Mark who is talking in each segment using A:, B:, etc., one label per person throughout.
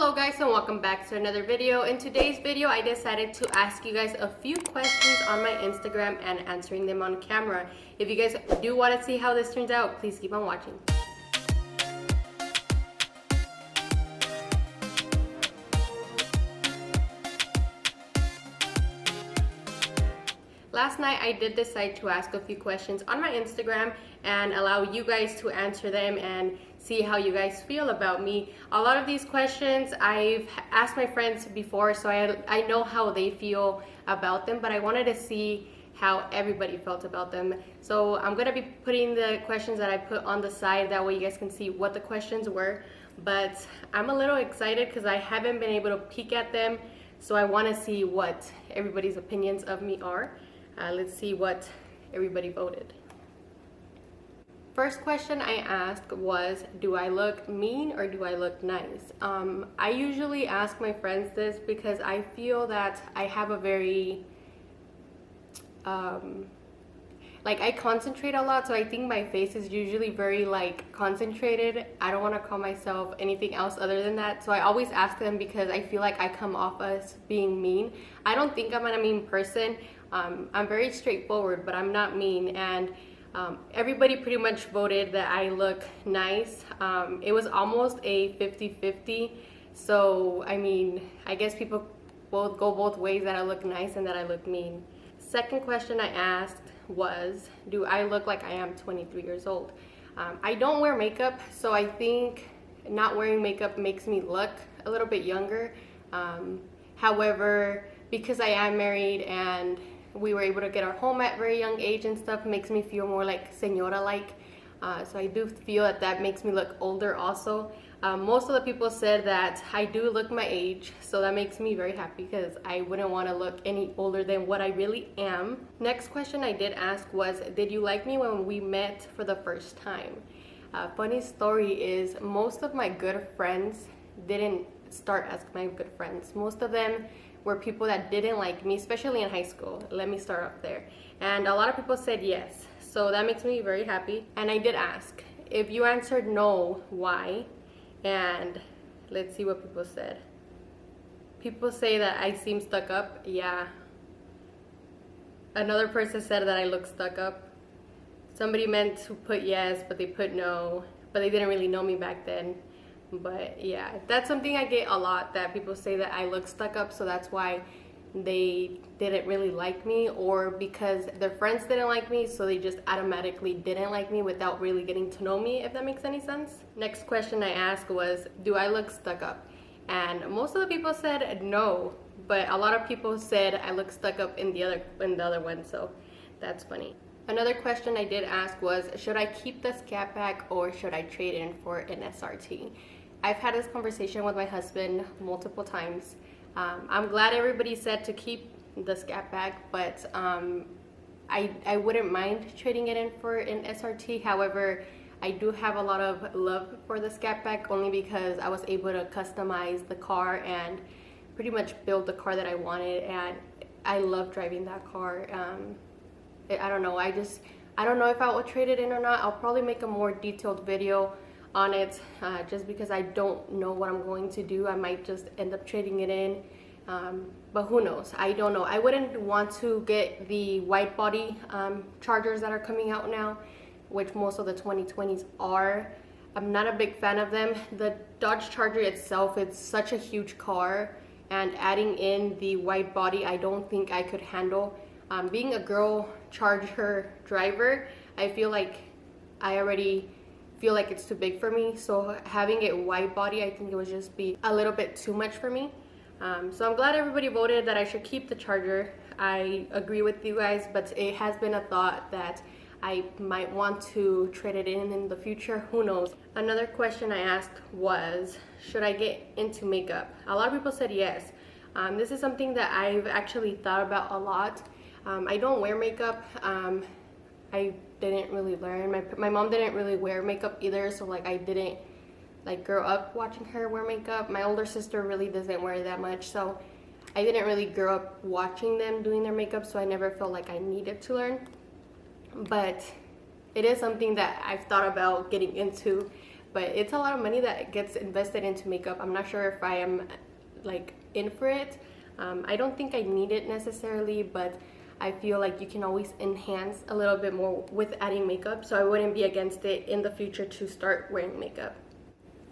A: Hello guys, and welcome back to another video. In today's video I decided to ask you guys a few questions on my Instagram and answering them on camera. If you guys do want to see how this turns out, please keep on watching. Last night I did decide to ask a few questions on my Instagram and allow you guys to answer them and see how you guys feel about me. A lot of these questions I've asked my friends before, so I know how they feel about them, but I wanted to see how everybody felt about them. So I'm gonna be putting the questions that I put on the side, that way you guys can see what the questions were. But I'm a little excited because I haven't been able to peek at them, so I want to see what everybody's opinions of me are. Let's see what everybody voted. First question I asked was, do I look mean or do I look nice? I usually ask my friends this because I feel that I have a very, I concentrate a lot, so I think my face is usually very concentrated. I don't want to call myself anything else other than that, so I always ask them because I feel like I come off as being mean. I don't think I'm a mean person. I'm very straightforward, but I'm not mean, and everybody pretty much voted that I look nice. It was almost a 50-50, so I mean, I guess people both go both ways, that I look nice and that I look mean. Second question I asked was, do I look like I am 23 years old? I don't wear makeup, so I think not wearing makeup makes me look a little bit younger. However, because I am married and we were able to get our home at a very young age and stuff, makes me feel more like senora-like. So I do feel that that makes me look older also. Most of the people said that I do look my age, so that makes me very happy because I wouldn't want to look any older than what I really am. Next question I did ask was, did you like me when we met for the first time? Funny story is, most of my good friends didn't start as my good friends. Most of them were people that didn't like me, especially in high school. Let me start off there. And a lot of people said yes, so that makes me very happy. And I did ask, if you answered no, why? And let's see what people said. People say that I seem stuck up. Yeah. Another person said that I look stuck up. Somebody meant to put yes, but they put no, but they didn't really know me back then. But yeah, that's something I get a lot, that people say that I look stuck up, so that's why they didn't really like me, or because their friends didn't like me, so they just automatically didn't like me without really getting to know me, if that makes any sense. Next question I asked was, do I look stuck up? And most of the people said no, but a lot of people said I look stuck up in the other one, so that's funny. Another question I did ask was, should I keep the Scat Pack or should I trade in for an SRT? I've had this conversation with my husband multiple times. I'm glad everybody said to keep the Scat Pack, but I wouldn't mind trading it in for an SRT. However, I do have a lot of love for the Scat Pack, only because I was able to customize the car and pretty much build the car that I wanted, and I love driving that car. I don't know, I don't know if I will trade it in or not. I'll probably make a more detailed video on it, just because I don't know what I'm going to do. I might just end up trading it in, but who knows, I don't know. I wouldn't want to get the wide body Chargers that are coming out now, which most of the 2020s are. I'm not a big fan of them. The Dodge Charger itself, it's such a huge car, and adding in the wide body, I don't think I could handle. Being a girl Charger driver, I feel like I already feel like it's too big for me, so having it wide body, I think it would just be a little bit too much for me. So I'm glad everybody voted that I should keep the Charger. I agree with you guys, but it has been a thought that I might want to trade it in the future. Who knows? Another question I asked was, should I get into makeup? A lot of people said yes. This is something that I've actually thought about a lot. I don't wear makeup. I didn't really learn. My mom didn't really wear makeup either, so I didn't grow up watching her wear makeup. My older sister really doesn't wear that much, so I didn't really grow up watching them doing their makeup, so I never felt like I needed to learn. But it is something that I've thought about getting into, but it's a lot of money that gets invested into makeup. I'm not sure if I am like in for it. I don't think I need it necessarily, but I feel like you can always enhance a little bit more with adding makeup, so I wouldn't be against it in the future to start wearing makeup.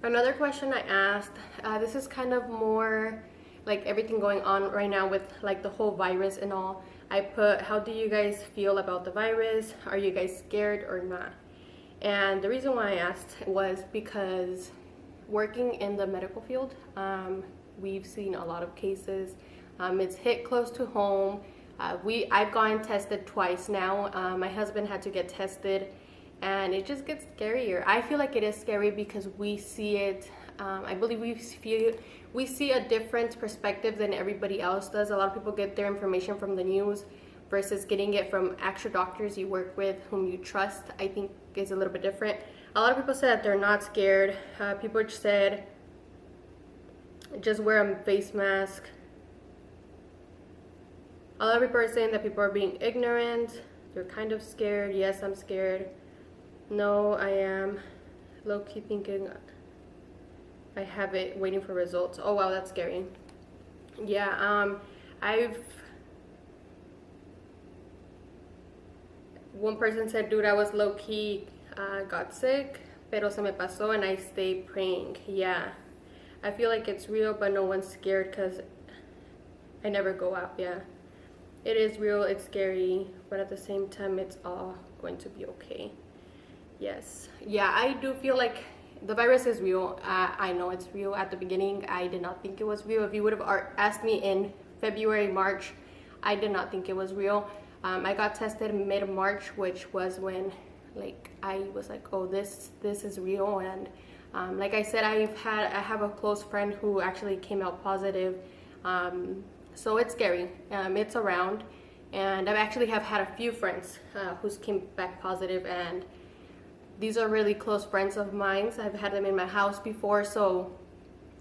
A: Another question I asked, this is kind of more like everything going on right now with like the whole virus and all. I put, how do you guys feel about the virus? Are you guys scared or not? And the reason why I asked was because working in the medical field, we've seen a lot of cases. It's hit close to home. I've gotten tested twice now. My husband had to get tested, and it just gets scarier. I feel like it is scary because we see it. I believe we see a different perspective than everybody else does. A lot of people get their information from the news versus getting it from actual doctors you work with whom you trust. I think is a little bit different. A lot of people said they're not scared. People said just wear a face mask. A lot of people are saying that people are being ignorant. They're kind of scared. Yes, I'm scared. No, I am low-key thinking I have it waiting for results. Oh wow, that's scary. Yeah, one person said, dude, I was low-key got sick, pero se me pasó, and I stay praying. Yeah, I feel like it's real, but no one's scared because I never go out. Yeah, it is real, it's scary, but at the same time, it's all going to be okay. Yes, yeah, I do feel like the virus is real. I know it's real. At the beginning, I did not think it was real. If you would have asked me in February, March, I did not think it was real. I got tested mid-March, which was when like I was like, oh, this is real. And like I said, I have a close friend who actually came out positive. So it's scary. It's around, and I actually have had a few friends who came back positive, and these are really close friends of mine. I've had them in my house before, so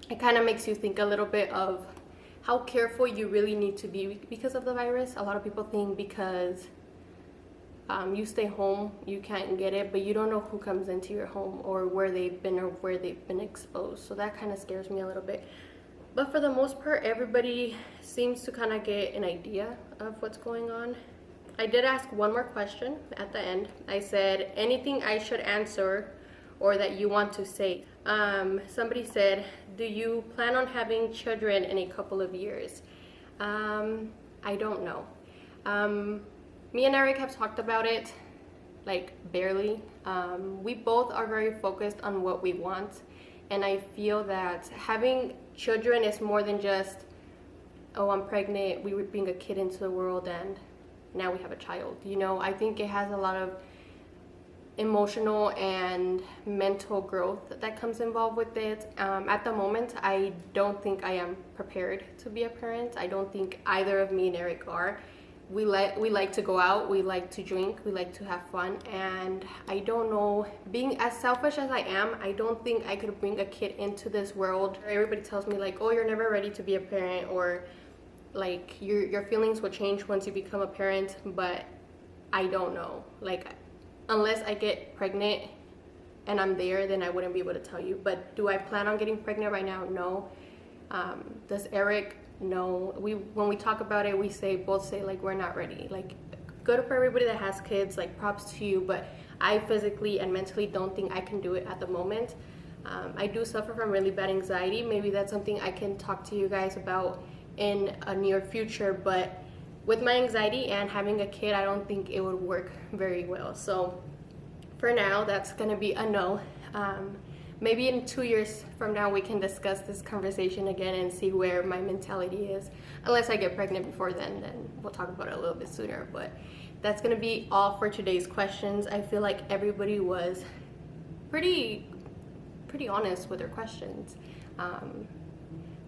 A: it kind of makes you think a little bit of how careful you really need to be because of the virus. A lot of people think because you stay home, you can't get it, but you don't know who comes into your home or where they've been exposed. So that kind of scares me a little bit. But for the most part, everybody seems to kind of get an idea of what's going on. I did ask one more question at the end. I said, anything I should answer or that you want to say. Somebody said, do you plan on having children in a couple of years? I don't know. Me and Eric have talked about it, like barely. We both are very focused on what we want, and I feel that having children is more than just, oh, I'm pregnant, we would bring a kid into the world and now we have a child. You know, I think it has a lot of emotional and mental growth that comes involved with it. At the moment, I don't think I am prepared to be a parent. I don't think either of me and Eric are. We like to go out, we like to drink, we like to have fun, and I don't know, being as selfish as I am, I don't think I could bring a kid into this world. Everybody tells me like, oh, you're never ready to be a parent, or like your feelings will change once you become a parent, but I don't know. Like, unless I get pregnant and I'm there, then I wouldn't be able to tell you. But do I plan on getting pregnant right now? No. Does Eric? No. When we talk about it, we both say like we're not ready. Like, good for everybody that has kids, like props to you, but I physically and mentally don't think I can do it at the moment. I do suffer from really bad anxiety. Maybe that's something I can talk to you guys about in a near future, but with my anxiety and having a kid, I don't think it would work very well. So for now, that's gonna be a no. Maybe in 2 years from now, we can discuss this conversation again and see where my mentality is. Unless I get pregnant before then we'll talk about it a little bit sooner. But that's gonna be all for today's questions. I feel like everybody was pretty honest with their questions.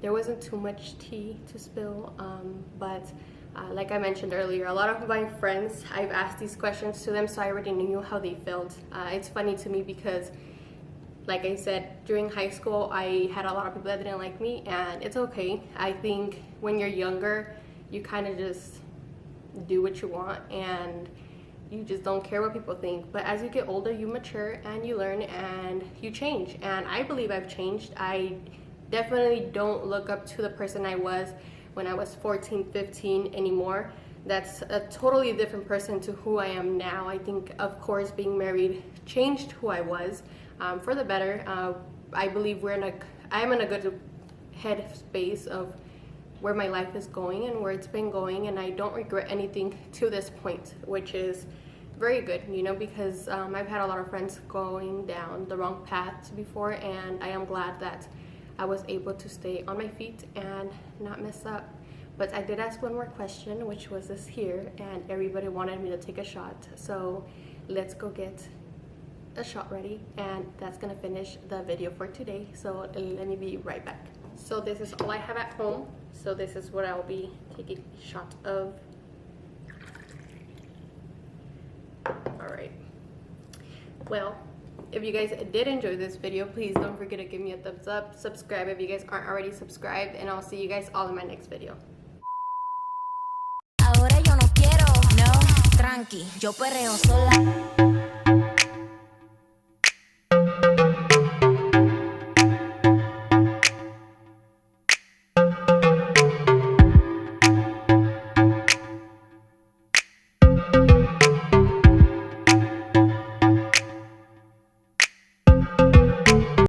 A: There wasn't too much tea to spill, but like I mentioned earlier, a lot of my friends, I've asked these questions to them, so I already knew how they felt. It's funny to me because, like I said, during high school, I had a lot of people that didn't like me, and it's okay. I think when you're younger, you kind of just do what you want, and you just don't care what people think. But as you get older, you mature and you learn and you change. And I believe I've changed. I definitely don't look up to the person I was when I was 14, 15 anymore. That's a totally different person to who I am now. I think, of course, being married changed who I was for the better. I believe I'm in a good head space of where my life is going and where it's been going, and I don't regret anything to this point, which is very good, you know, because I've had a lot of friends going down the wrong paths before, and I am glad that I was able to stay on my feet and not mess up. But I did ask one more question, which was this here, and everybody wanted me to take a shot, so let's go get a shot ready, and that's gonna finish the video for today. So let me be right back. So this is all I have at home. So this is what I'll be taking a shot of. All right. Well, if you guys did enjoy this video, please don't forget to give me a thumbs up. Subscribe if you guys aren't already subscribed, and I'll see you guys all in my next video.
B: Ahora yo no quiero, no, tranqui, yo perreo sola.